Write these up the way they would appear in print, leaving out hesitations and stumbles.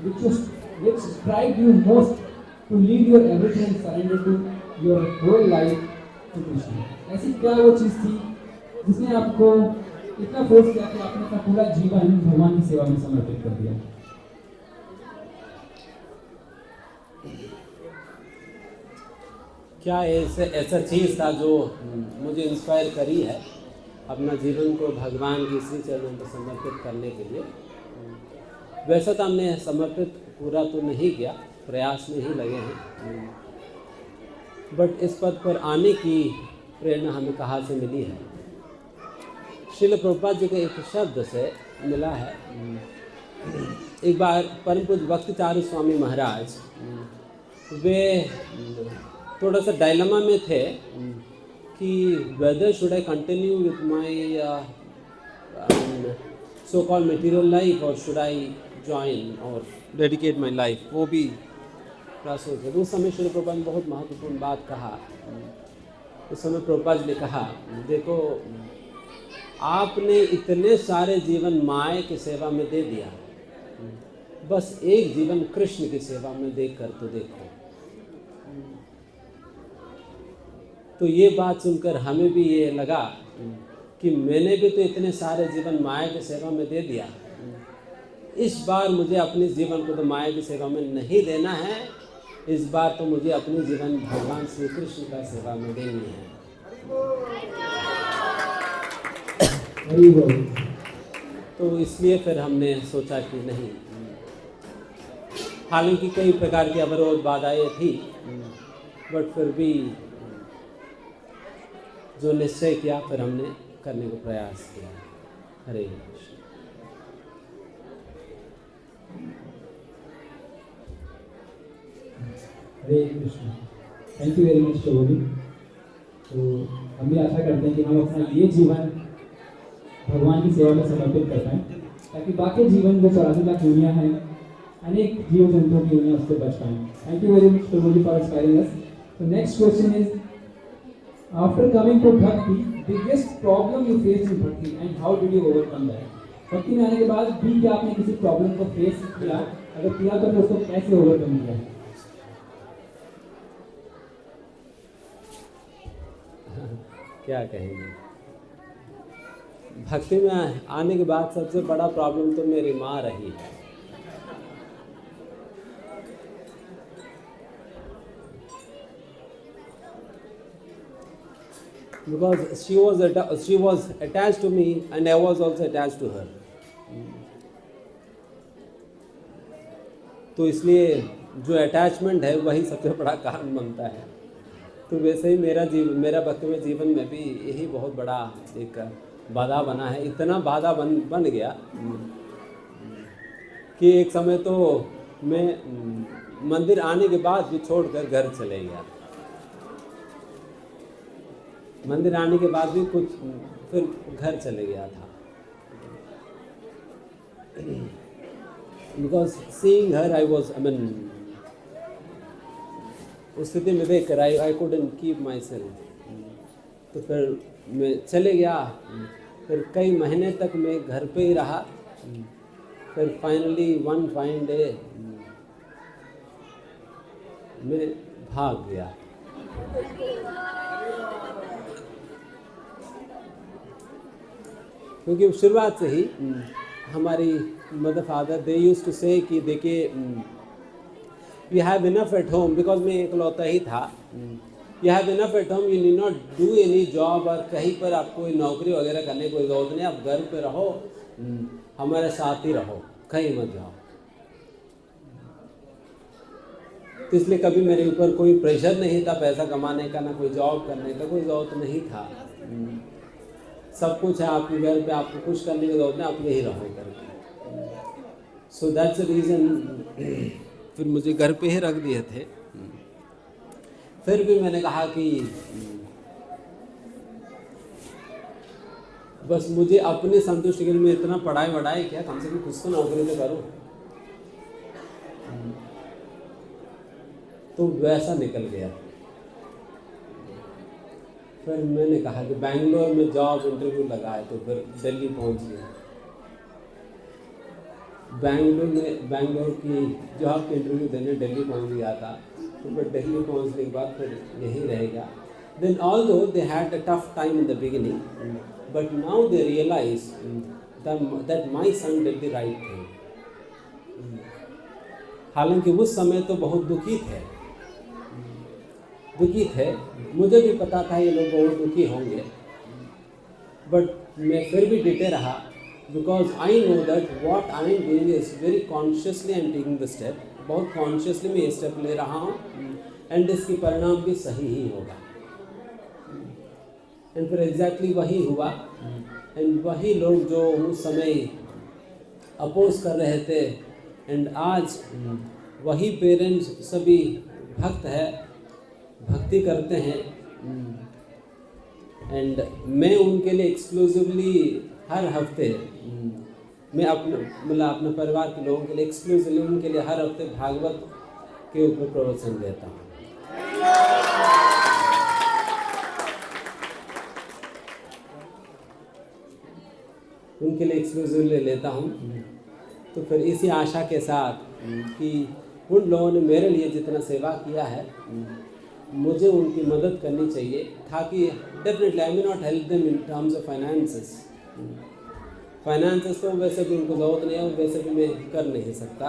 which strive you most to leave your everything and surrender to your whole life to Krishna? ऐसी क्या वो चीज़ थी जिसने आपको इतना फोर्स किया कि आपने अपना पूरा जीवन भगवान की सेवा में समर्पित कर दिया? क्या ऐसा चीज़ था जो मुझे इंस्पायर करी है अपना जीवन को भगवान की श्री चरणों में समर्पित करने के लिए? वैसा तो हमने समर्पित पूरा तो नहीं किया, प्रयास में ही लगे हैं, बट इस पद पर आने की प्रेरणा हमें कहाँ से मिली है? श्रील प्रभुपाद जी के एक शब्द से मिला है। एक बार परम पूज्य भक्तिचार्य स्वामी महाराज वे थोड़ा सा डायलेमा में थे कि weather should I continue with my so called material life और शुड आई ज्वाइन और डेडिकेट माई लाइफ, वो भी थोड़ा सोच रहे। उस समय श्री प्रभुपाद ने बहुत महत्वपूर्ण बात कहा। उस समय प्रभुपाद जी ने कहा, देखो आपने इतने सारे जीवन माया की सेवा में दे दिया, बस एक जीवन कृष्ण की सेवा में देख कर तो देखो। तो ये बात सुनकर हमें भी ये लगा कि मैंने भी तो इतने सारे जीवन माया की सेवा में दे दिया, इस बार मुझे अपने जीवन को तो माया की सेवा में नहीं देना है, इस बार तो मुझे अपने जीवन भगवान श्री कृष्ण का सेवा में देनी है। तो इसलिए फिर हमने सोचा कि नहीं, हालांकि कई प्रकार की अवरोध बाधाएं थी, बट फिर भी जो निश्चय किया फिर हमने करने का प्रयास किया। Hare Krishna. Hare Krishna. Thank you very much प्रभु जी। तो हम भी आशा करते हैं कि हम अपना ये जीवन भगवान की सेवा में समर्पित कर पाएँ, ताकि बाकी जीवन जो 84 लाख योनियाँ हैं, अनेक जीव जंतुओं की योनियाँ उससे बच पाएँ। Thank you very much Prabhu ji for inspiring us. तो next question is, after coming to bhakti, biggest problem you face in bhakti and how did you overcome that? भक्ति में आने के बाद भी क्या आपने किसी प्रॉब्लम को फेस किया? अगर किया तो उसको कैसे ओवरकम किया? क्या कहेंगे, भक्ति में आने के बाद सबसे बड़ा प्रॉब्लम तो मेरी माँ रही है। Because she was attached to me and I was also attached to her. तो इसलिए जो अटैचमेंट है वही सबसे बड़ा कारण बनता है। तो वैसे ही मेरा भक्ति में जीवन में भी यही बहुत बड़ा एक बाधा बना है। इतना बाधा बन गया कि एक समय तो मैं मंदिर आने के बाद भी छोड़कर घर चले गया। मंदिर आने के बाद भी कुछ फिर घर चले गया था। बिकॉज सीइंग हर उस स्थिति में देख कर I couldn't keep my self. तो फिर मैं चले गया। फिर कई महीने तक मैं घर पे ही रहा। फिर फाइनली वन फाइन डे मैं भाग गया। क्योंकि शुरुआत से ही हमारी mother father they used to say कि देखिए we have enough at home, because मैं इकलौता ही था। You have enough at home, you need not do any job, और कहीं पर आपको कोई नौकरी वगैरह करने की कोई ज़रूरत नहीं, आप घर पे रहो, हमारे साथ ही रहो, कहीं मत जाओ। तो इसलिए कभी मेरे ऊपर कोई प्रेशर नहीं था पैसा कमाने का, ना कोई जॉब करने का, कोई ज़रूरत नहीं था। सब कुछ है आपके घर पे, आपको कुछ करने की जरूरत नहीं, आप यही रहो करके। सो दैट्स द रीज़न फिर मुझे घर पे ही रख दिए थे। फिर भी मैंने कहा कि बस मुझे अपने संतुष्टि के लिए, मैं इतना पढ़ाई वढ़ाई किया, कम से कम कुछ तो नौकरी तो करूँ। तो वैसा निकल गया। फिर मैंने कहा कि बैंगलोर में जॉब इंटरव्यू लगा है, तो फिर दिल्ली पहुंच गया। बैंगलोर की जॉब के इंटरव्यू देने दिल्ली पहुंच गया था, तो मैं दिल्ली पहुंचने के बाद फिर यही रहेगा. Then although they had a tough time in the beginning, but now they realize that my son did the right thing. हालांकि उस समय तो बहुत दुखी थे, मुझे भी पता था ये लोग बहुत दुखी होंगे, बट मैं फिर भी डटे रहा, because I know that what I am doing is very consciously I am taking the step. बहुत कॉन्शियसली मैं ये स्टेप ले रहा हूँ, एंड इसकी परिणाम भी सही ही होगा. एंड फिर एग्जैक्टली वही हुआ. एंड वही लोग जो उस समय अपोज कर रहे थे, एंड आज वही पेरेंट्स सभी भक्त है, भक्ति करते हैं. एंड मैं उनके लिए एक्सक्लूसिवली हर हफ्ते मैं अपने परिवार के लोगों के लिए एक्सक्लूसिवली उनके लिए हर हफ्ते भागवत के ऊपर प्रवचन देता हूँ. उनके लिए एक्सक्लूसिवली लेता हूँ. तो फिर इसी आशा के साथ कि उन लोगों ने मेरे लिए जितना सेवा किया है, मुझे उनकी मदद करनी चाहिए, ताकि definitely I may not help them in terms of finances तो वैसे भी उनको ज़रूरत नहीं है, और वैसे भी मैं कर नहीं सकता,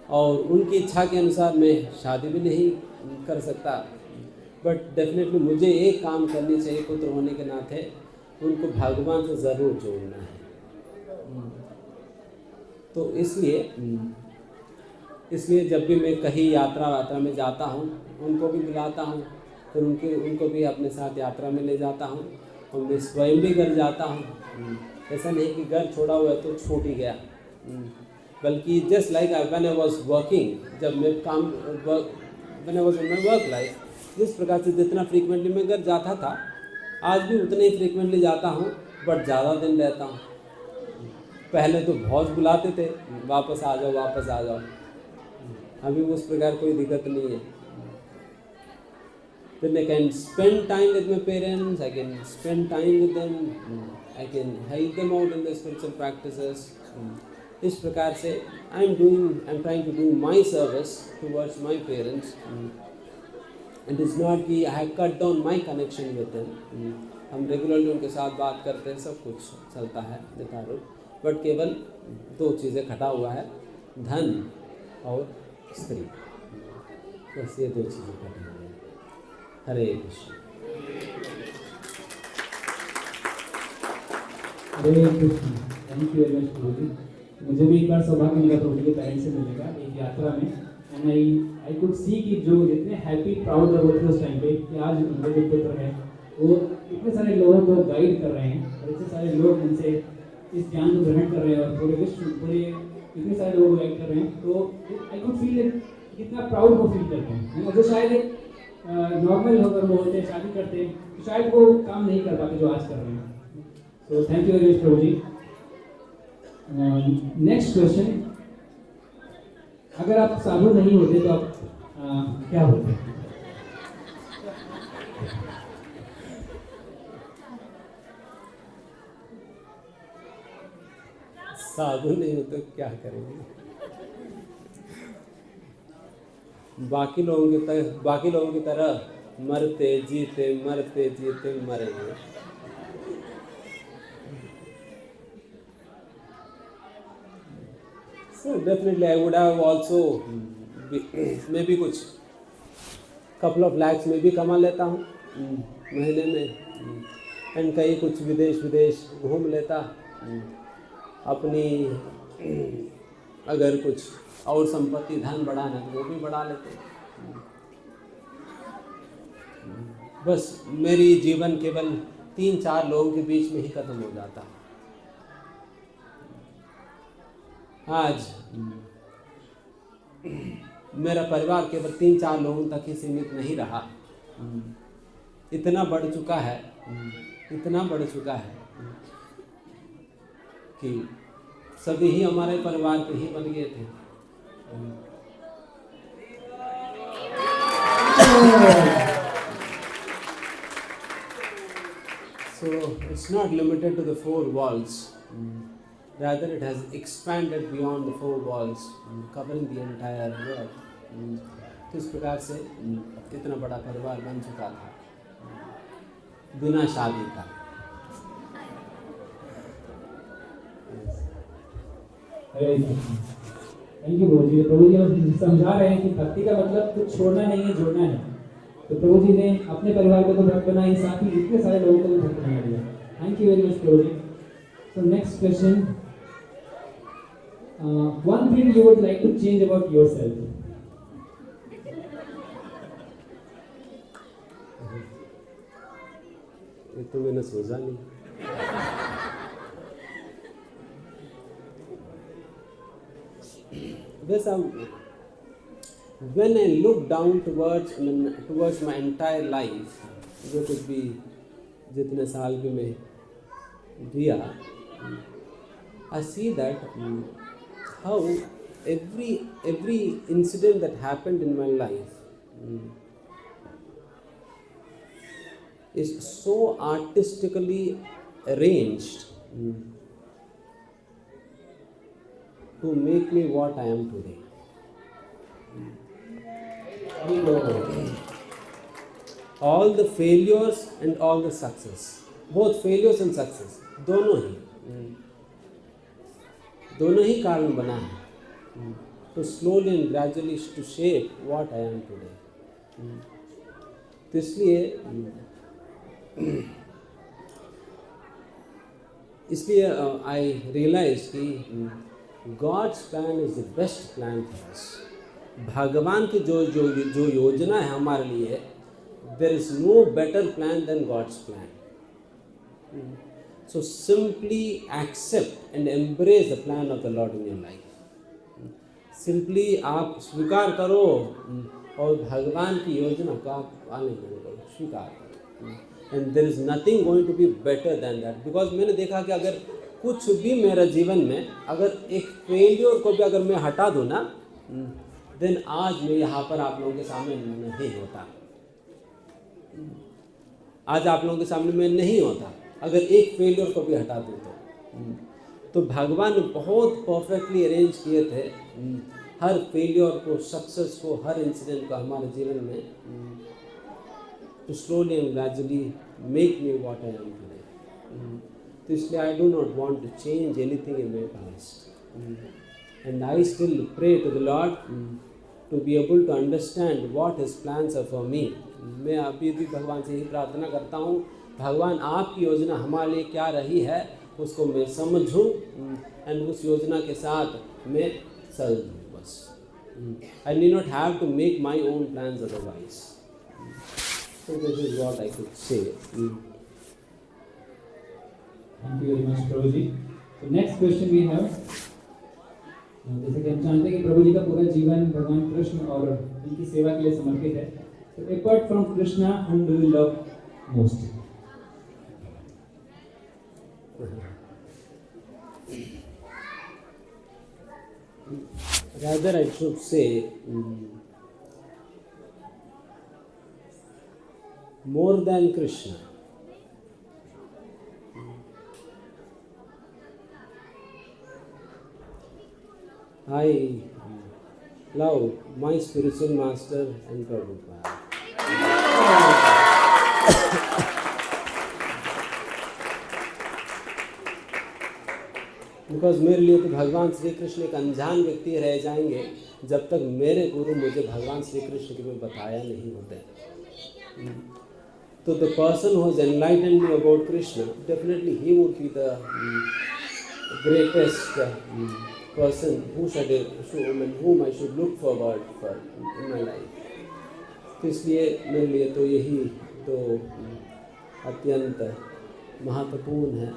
और उनकी इच्छा के अनुसार मैं शादी भी नहीं कर सकता. बट डेफिनेटली मुझे एक काम करनी चाहिए, पुत्र होने के नाते उनको भगवान से ज़रूर जोड़ना है. तो इसलिए जब भी मैं कहीं यात्रा में जाता हूँ, उनको भी बुलाता हूँ, फिर उनको भी अपने साथ यात्रा में ले जाता हूँ, और मैं स्वयं भी घर जाता हूँ. ऐसा नहीं कि घर छोड़ा हुआ है तो छूट ही गया, बल्कि just like when I was working, जब मैं when I was in my work life, जिस प्रकार से जितना फ्रीक्वेंटली मैं घर जाता था, आज भी उतने ही फ्रीक्वेंटली जाता हूँ, बट ज़्यादा दिन रहता हूँ. पहले तो बहुत बुलाते थे, वापस आ जाओ. अभी उस प्रकार कोई दिक्कत नहीं है. Then I can spend time with my parents, I can spend time with them, I can help them out in their spiritual practices. इस प्रकार से I'm trying to do my service towards my parents. And it's not कि I have cut down my connection with them. हम regularly उनके साथ बात करते हैं, सब कुछ चलता है यथारूप, बट केवल दो चीज़ें खटा हुआ है, धन और स्त्री. बस ये दो चीज़ें खटी हुई हैं. Hare Krishna. Hare Krishna. Thank you very much Prabhu. मुझे भी एक बार सौभाग्य मिला प्रभु के पेरेंट्स से मिलने का एक यात्रा में, एंड आई कुड सी कि जो इतने हैप्पी प्राउड हो थे उस टाइम पे कि आज उनके जो पुत्र हैं वो इतने सारे लोगों को गाइड कर रहे हैं, और इतने सारे लोग उनसे इस ज्ञान को ग्रहण कर रहे हैं, और पूरे इतने सारे लोग गाइड कर रहे हैं. तो आई कुड फील कितना प्राउड वो फील करते हैं. जो शायद एक नॉर्मल होकर वो होते शादी करते तो शायद वो काम नहीं कर पाते जो आज कर रहे हैं. तो थैंक यू वेरी मच प्रभु जी. नेक्स्ट क्वेश्चन, अगर आप साधु नहीं होते तो आप क्या होते? साधु नहीं होते क्या करेंगे? बाकी लोगों की तरह मरते जीते मरेंगे. So definitely I would have also maybe कुछ couple of lakhs में भी कमा लेता हूँ महीने में, एंड कहीं कुछ विदेश घूम लेता. अपनी अगर कुछ और संपत्ति धन बढ़ाना तो वो भी बढ़ा लेते. बस मेरी जीवन केवल 3-4 लोगों के बीच में ही खत्म हो जाता. आज मेरा परिवार केवल 3-4 लोगों तक ही सीमित नहीं रहा, इतना बढ़ चुका है कि सभी ही हमारे परिवार के ही बन गए थे. So it's not limited to the 4 walls. rather it has expanded beyond the four walls, covering the entire world. तो इस प्रकार से इतना बड़ा परिवार बन चुका था बिना शादी का। थैंक यू प्रभु जी। प्रभु जी समझा रहे हैं कि भक्ति का मतलब कुछ छोड़ना नहीं है, जोड़ना है। तो प्रभु जी ने अपने परिवार को तो भक्त बनाई, साथ ही इतने सारे लोगों को भी भक्त बना दिया। थैंक यू वेरी मच प्रभु जी। So next question, one thing you would like to change about yourself? ये तो मैंने सोचा नहीं। वैसा when I look down towards my entire life, जो कुछ भी जितने साल भी मैं दिया, I see that how every incident that happened in my life is so artistically arranged to make me what I am today. All the failures and all the success, both failures and success, दोनों ही कारण बना है to slowly and gradually to shape what I am today. तो इसलिए I realized कि God's plan is the best plan for us. भगवान की जो योजना है हमारे लिए, there is no better plan than God's plan. So simply accept and embrace the plan of the Lord in your life. Simply आप स्वीकार करो और भगवान की योजना को आप पालन करो, स्वीकार करो। And there is nothing going to be better than that, because मैंने देखा कि अगर कुछ भी मेरा जीवन में अगर एक फेलियर को भी अगर मैं हटा दूँ ना, देन आज मैं यहाँ पर आप लोगों के सामने नहीं होता। आज आप लोगों के सामने मैं नहीं होता अगर एक फेलियर को भी हटा दूँ तो भगवान ने बहुत परफेक्टली अरेंज किए थे हर फेलियर को, सक्सेस को, हर इंसिडेंट को हमारे जीवन में to slowly and gradually make me what I am today. तो इसलिए I do not want to change anything in my past. And I still pray to the Lord to be able to understand what His plans are for me. मैं अभी भी भगवान से यही प्रार्थना करता हूँ, भगवान आपकी योजना हमारे लिए क्या रही है उसको मैं समझूँ and उस योजना के साथ मैं चल दूँ बस. I need not have to make my own plans otherwise. So this is what I could say. Thank you very much प्रभु जी. So next question we have, जैसे कि हम जानते हैं कि प्रभु जी का पूरा जीवन भगवान कृष्ण और उनकी सेवा के लिए समर्पित है. So apart from Krishna, whom do you love most? Rather I should say more than Krishna. I love my spiritual master and Prabhupada. Because मेरे लिए तो भगवान श्री कृष्ण एक अनजान व्यक्ति रह जाएंगे जब तक मेरे गुरु मुझे भगवान श्री कृष्ण के बारे बताया नहीं होते. तो the person who has enlightened me about Krishna, definitely he would be the greatest person whom I should look forward for in my life. तो इसलिए मेरे लिए तो यही तो अत्यंत महत्वपूर्ण है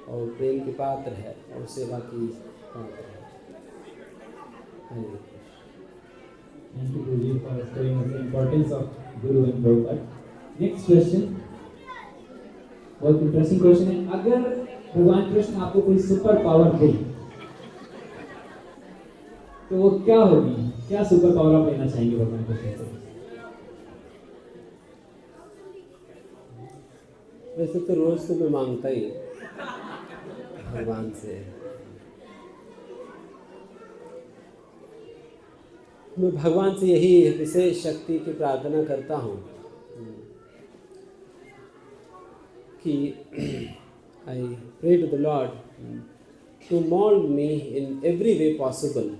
और प्रेम के पात्र है और सेवा की पात्र है. Thank you Guruji for showing us the importance of Guru and Prabhupada. Next question, बहुत इंटरेस्टिंग क्वेश्चन है. अगर भगवान कृष्ण आपको कोई सुपर पावर दे तो वो क्या होगी? क्या सुपर पावर आप लेना चाहेंगे भगवान कृष्ण से? वैसे तो रोज तो मैं मांगता ही भगवान से मैं भगवान से यही विशेष शक्ति की प्रार्थना करता हूँ कि I pray to the Lord to mould me in every way possible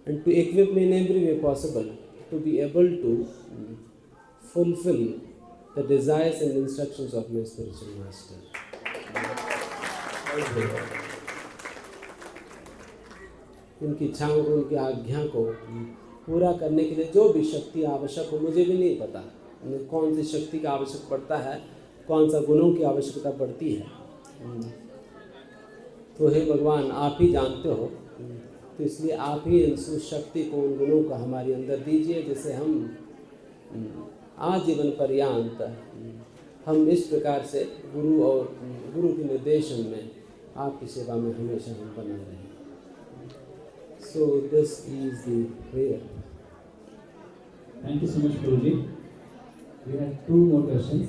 and to equip me in every way possible to be able to fulfill the desires and instructions of my spiritual master. उनकी इच्छाओं को, उनकी आज्ञा को पूरा करने के लिए जो भी शक्ति आवश्यक हो, मुझे भी नहीं पता कौन सी शक्ति का आवश्यक पड़ता है, कौन सा गुणों की आवश्यकता पड़ती है, तो हे भगवान आप ही जानते हो। तो इसलिए आप ही उस शक्ति को, उन गुणों को हमारे अंदर दीजिए, जिससे हम आजीवन पर्यंत हम इस प्रकार से गुरु और गुरु के निर्देशन में आपकी सेवा में हमेशा हम बने रहें। So this is the prayer. Thank you so much Guru ji. We have 2 more questions.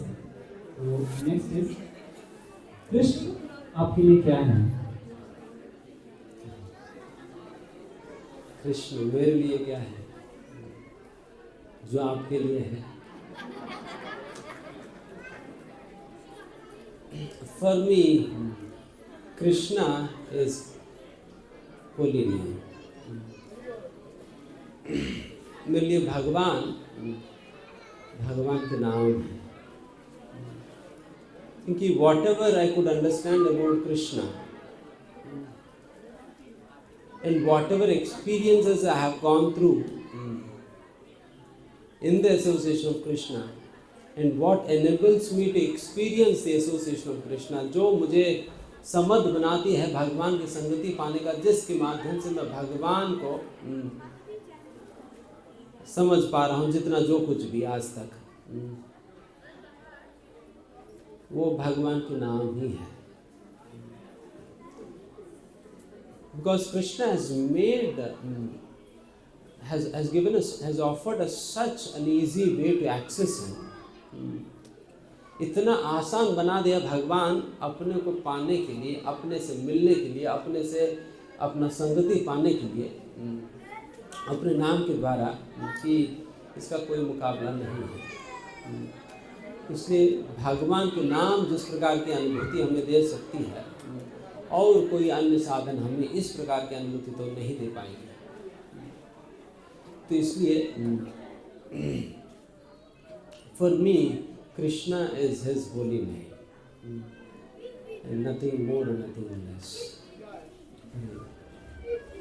तो नेक्स्ट इज, कृष्ण आपके लिए क्या है? कृष्ण मेरे लिए क्या है जो आपके लिए है? For me, Krishna is holy name. मेरे लिए भगवान के नाम है, क्योंकि whatever I could understand about Krishna and whatever experiences I have gone through in the association of Krishna and what enables me to experience the association of Krishna, जो मुझे समर्थ बनाती है भगवान की संगति पाने का, जिसके माध्यम से मैं भगवान को समझ पा रहा हूँ, जितना जो कुछ भी आज तक, वो भगवान के नाम ही है। Because Krishna has made, has given us, has offered us such an easy way to access Him. इतना आसान बना दिया भगवान अपने को पाने के लिए, अपने से मिलने के लिए, अपने से अपना संगति पाने के लिए, अपने नाम के द्वारा, कि इसका कोई मुकाबला नहीं है। इसलिए भगवान के नाम जिस प्रकार की अनुभूति हमें दे सकती है, और कोई अन्य साधन हमें इस प्रकार की अनुभूति तो नहीं दे पाएंगे। तो इसलिए for me Krishna is his holy name and nothing more and nothing less.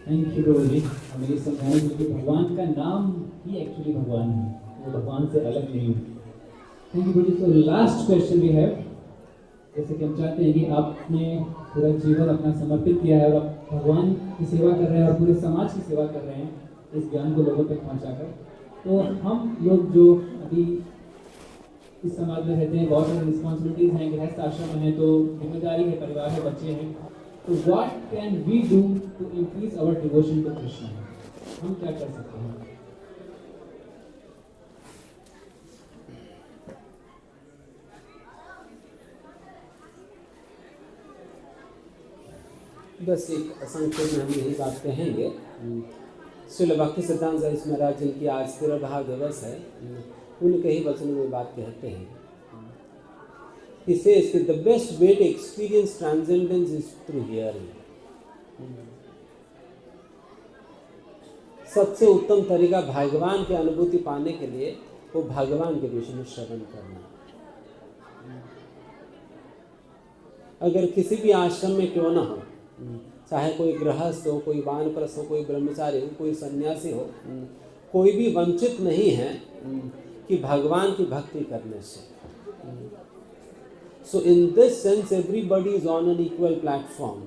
Thank you गुरु जी, हमें ये समझाने के लिए भगवान का नाम ही एक्चुअली भगवान है, वो भगवान से अलग नहीं है। थैंक यू गुरु जी। तो लास्ट क्वेश्चन भी है, जैसे कि हम चाहते हैं कि आपने पूरा जीवन अपना समर्पित किया है और आप भगवान की सेवा कर रहे हैं और पूरे समाज की सेवा कर रहे हैं इस ज्ञान को लोगों तक पहुंचाकर। तो हम लोग जो अभी इस समाज में रहते हैं, बहुत सारी रिस्पॉन्सिबिलिटीज़ हैं, गृहस्थ आश्रम है, तो जिम्मेदारी है, परिवार है, बच्चे हैं, तो what can we do to increase our devotion to Krishna? हम क्या कर सकते हैं? बस एक संक्षेप में हम यही बात कहेंगे। श्रील भक्ति सिद्धांत सरस्वती महाराज जिनकी आज तिरुभाव दिवस है, उनके ही वचनों में बात कहते हैं। He says that the best way to experience transcendence is through hearing. सबसे उत्तम तरीका भगवान की अनुभूति पाने के लिए वो भगवान के विषय में श्रवण करना। अगर किसी भी आश्रम में क्यों ना हो, चाहे कोई गृहस्थ हो, कोई वानप्रस्थ हो, कोई ब्रह्मचारी हो, कोई सन्यासी हो, कोई भी वंचित नहीं है कि भगवान की भक्ति करने से। So in this sense everybody is on an equal platform,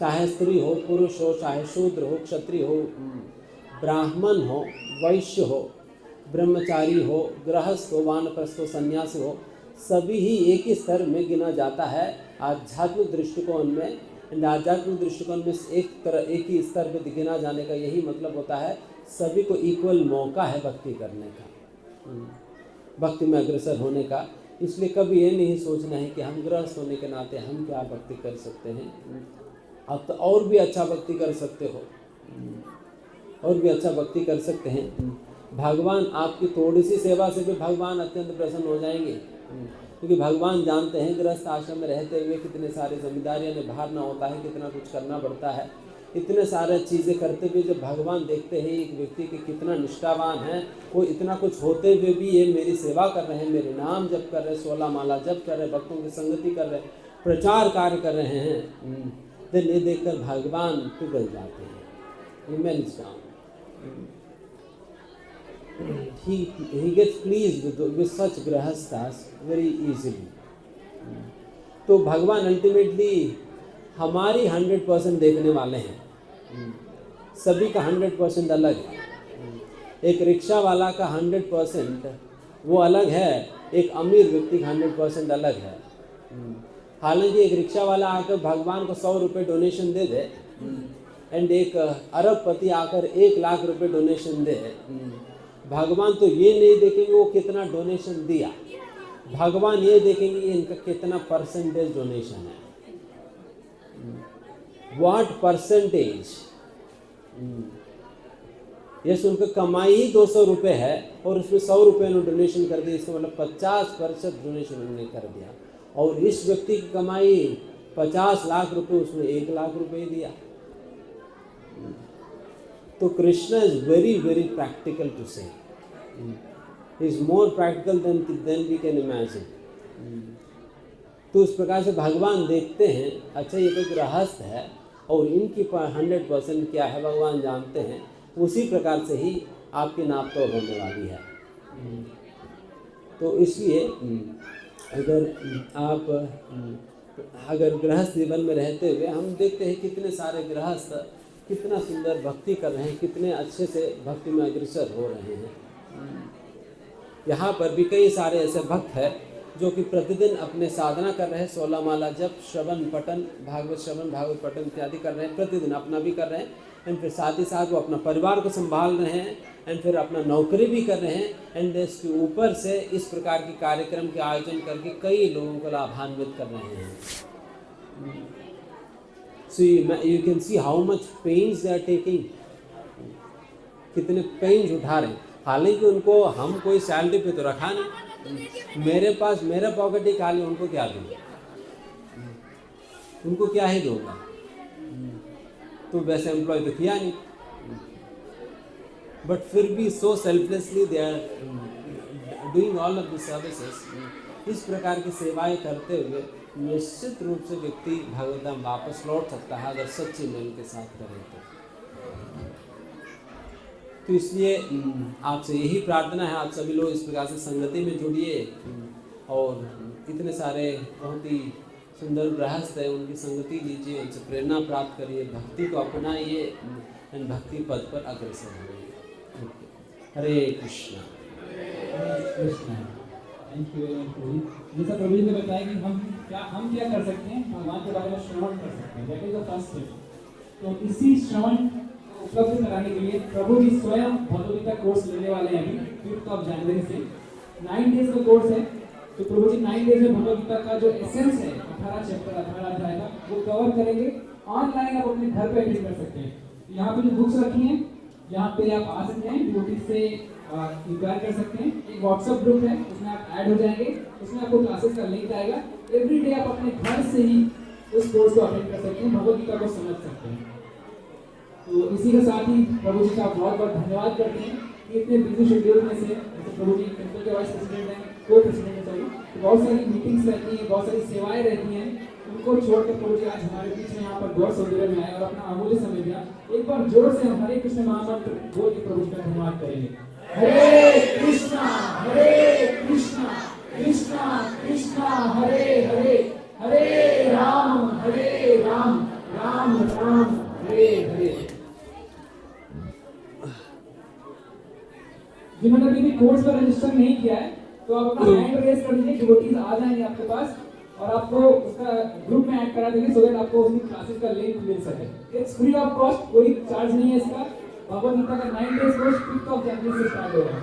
चाहे स्त्री हो, पुरुष हो, चाहे शूद्र हो, क्षत्रिय हो, ब्राह्मण हो, वैश्य हो, ब्रह्मचारी हो, गृहस्थ हो, वानप्रस्थ हो, सन्यासी हो, सभी ही एक ही स्तर में गिना जाता है आध्यात्मिक दृष्टिकोण में। आध्यात्मिक दृष्टिकोण में एक ही स्तर पर गिना जाने का यही मतलब होता है, सभी को इक्वल मौका है भक्ति करने का, भक्ति में अग्रसर होने का। इसलिए कभी ये नहीं सोचना है कि हम गृहस्थ होने के नाते हम क्या भक्ति कर सकते हैं, आप तो और भी अच्छा भक्ति कर सकते हो। और भी अच्छा भक्ति कर सकते हैं। भगवान आपकी थोड़ी सी सेवा से भी भगवान अत्यंत प्रसन्न हो जाएंगे, क्योंकि भगवान जानते हैं गृहस्थ आश्रम में रहते हुए कितने सारे जिम्मेदारियां निभाना होता है, कितना कुछ करना पड़ता है। इतने सारे चीज़ें करते हुए जब भगवान देखते हैं एक व्यक्ति के कितना निष्ठावान है, वो इतना कुछ होते हुए भी ये मेरी सेवा कर रहे हैं, मेरे नाम जप कर रहे हैं, 16 माला जप कर रहे हैं, भक्तों की संगति कर रहे हैं, प्रचार कार्य कर रहे हैं, देन ये देखकर भगवान पिघल जाते हैं, he melts down. He gets pleased with such grahasthas very easily. तो भगवान अल्टीमेटली हमारी 100% देखने वाले हैं। सभी का 100% अलग है। एक रिक्शा वाला का 100% वो अलग है, एक अमीर व्यक्ति का 100% अलग है। हालांकि एक रिक्शा वाला आकर भगवान को 100 रुपये डोनेशन दे दे एंड एक अरबपति आकर 1 लाख रुपए डोनेशन दे, भगवान तो ये नहीं देखेंगे वो कितना डोनेशन दिया, भगवान ये देखेंगे इनका कितना परसेंटेज डोनेशन है, व्हाट परसेंटेज। यस, उनका कमाई ही 200 रुपये है और उसमें 100 रुपये उन्होंने डोनेशन कर दिया, इसका मतलब 50% डोनेशन उन्होंने कर दिया। और इस व्यक्ति की कमाई 50 लाख रुपए, उसमें 1 लाख रुपए दिया। तो Krishna is very very practical to say, is more practical than we can imagine. तो उस प्रकार से भगवान देखते हैं, अच्छा ये तो गृहस्थ है और इनकी 100% क्या है भगवान जानते हैं, उसी प्रकार से ही आपकी नाप तोल होने वाली है। तो इसलिए अगर गृहस्थ जीवन में रहते हुए हम देखते हैं कितने सारे गृहस्थ कितना सुंदर भक्ति कर रहे हैं, कितने अच्छे से भक्ति में अग्रसर हो रहे हैं। यहाँ पर भी कई सारे ऐसे भक्त हैं जो कि प्रतिदिन अपने साधना कर रहे हैं, 16 माला जप, श्रवण पठन, भागवत श्रवण, भागवत पठन इत्यादि कर रहे हैं, प्रतिदिन अपना भी कर रहे हैं एंड फिर साथ ही साथ वो अपना परिवार को संभाल रहे हैं एंड फिर अपना नौकरी भी कर रहे हैं एंड इसके ऊपर से इस प्रकार के कार्यक्रम के आयोजन करके कई लोगों को लाभान्वित कर रहे हैं। So you can see how much pains they are taking, कितने पेन्स उठा रहे हैं। हालांकि उनको हम कोई सैलरी पे तो रखा नहीं, मेरे पास मेरा पॉकेट ही खाली, उनको क्या दूँगा, उनको क्या ही दूँगा, तो वैसे एम्प्लॉय तो किया नहीं, बट फिर भी so selflessly they are doing all of the services. इस प्रकार की सेवाएं करते हुए निश्चित रूप से व्यक्ति भगवतधाम वापस लौट सकता है अगर सच्चे मन के साथ करें तो इसलिए आपसे यही प्रार्थना है, आप सभी लोग इस प्रकार से संगति में जुड़िए और इतने सारे बहुत ही सुंदर गृहस्थ है उनकी संगति लीजिए, उनसे प्रेरणा प्राप्त करिए, भक्ति को अपनाइए एंड भक्ति पद पर अग्रसर होइए। Hare Krishna. Thank you very much Prabhu. जैसा प्रभु जी ने बताया कि हम क्या कर सकते हैं, भगवान के बारे में श्रवण कर सकते हैं, that is the first step. तो इसी श्रवण उपलब्ध कराने के लिए प्रभु जी स्वयं भगवद्गीता कोर्स लेने वाले हैं अभी 5 जनवरी से। 9 डेज का कोर्स है, तो प्रभु जी 9 डेज में भगवद्गीता का जो एसेंस है 18 चैप्टर 18 अध्याय का वो कवर करेंगे। ऑनलाइन आप अपने घर पे अटेंड कर सकते हैं। यहाँ पे जो बुक्स रखी हैं यहाँ पे आप आ सकते हैं, डिवोटीज से इंक्वायर कर सकते हैं। एक व्हाट्सएप ग्रुप है, उसमें आप ऐड हो जाएंगे, उसमें आपको क्लासेस का लिंक आएगा। एवरी डे आप अपने घर से ही उस कोर्स को अटेंड कर सकते हैं, भगवद्गीता को समझ सकते हैं। तो इसी के साथ ही प्रभु जी का बहुत बहुत धन्यवाद करते हैं कि इतने बिजी शेड्यूल में से जैसे प्रभु जी टेम्पल के वाइस प्रेसिडेंट हैं, को प्रेसिडेंट है, सॉरी, तो बहुत सारी मीटिंग्स रहती हैं, बहुत सारी सेवाएं रहती हैं, उनको छोड़कर प्रभु जी आज हमारे बीच में यहाँ पर गौर सौंदर्य में आए और अपना अमूल्य समय दिया। एक बार जोर से हम हरे कृष्ण महामंत्र बोल के प्रभु जी का धन्यवाद करेंगे। हरे कृष्णा कृष्णा कृष्णा हरे हरे, हरे राम राम राम हरे हरे। जिन्होंने अभी भी कोर्स पर रजिस्टर नहीं किया है तो आप अपना हैंड रेज कर दीजिए, डिवोटीज आ जाएंगे आपके पास और आपको उसका ग्रुप में ऐड करा देंगे सो दैट आपको उसकी क्लासेस का लिंक मिल सके। इट्स फ्री ऑफ कॉस्ट, कोई चार्ज नहीं है इसका। भगवद्गीता का 9 डेज कोर्स 5 जनवरी से स्टार्ट हो रहा है।